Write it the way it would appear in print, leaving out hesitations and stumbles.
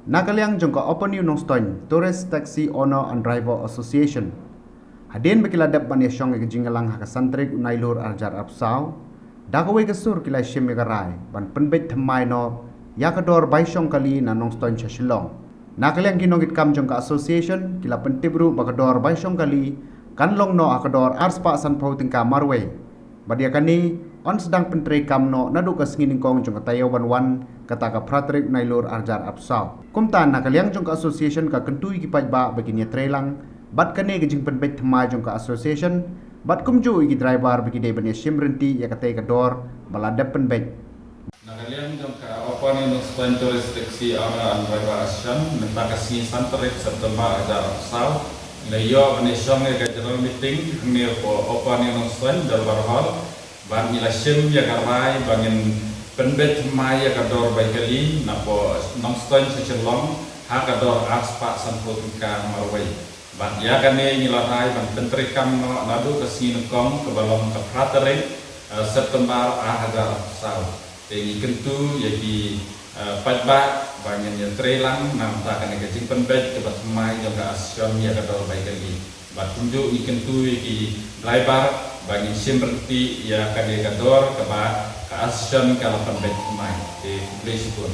Nakaliang jongka Open New Nongstoiñ Tourist Taxi Owner and Driver Association. Hadin bekiladap ban Shong ke jingalang hakasantrik unailur arjar apsau. Dakawe kesur kila Shim garai ban penbet thamai no yakador bai Shong kali na Nongstoiñ sa Shillong. Nakaliang kinongit kam jongka association kila pentibru bakador bai Shong kali kanlong no akador arspa san pau tingka marway. Badia kani on sedang penteri kam no Naduh ke sengingkong jongka tayo wan kata ka pratrik nailur arjar apsau. Kumtan nakaliang jongka association ka kentui kipaj ba begini trelang bat kane ke jing penbet thamai jongka association bat kumju igi driver begini bani Shim renti ya kata kador baladap penbet. Nakaliang jongka Open New Nongstoiñ Tourist Taxi Owner and Driver Association minta kasih santarik September arjar apsau. Layo bani Shong ke general meeting ni Open New Nongstoiñ Dalbar Hall ban ila Shim ya karai bangin penbet mai ya kador baikali napo Nongstoiñ sa Shillong ha kador aspa sanput ka marway ban ya kane nilarai ban penteri kam no Naduh ke singkong ke balong ke Tarik September hajar sau tengi kentu ya di padba bangin ya trelang nam ta kane ke jing penbet ke bat mai jongka asyam ya kador baikali bat tunjuk ikentu di driver bagi Shim berarti ya kador ke ba ke asyam kalau penbet mai di Malaysia pun.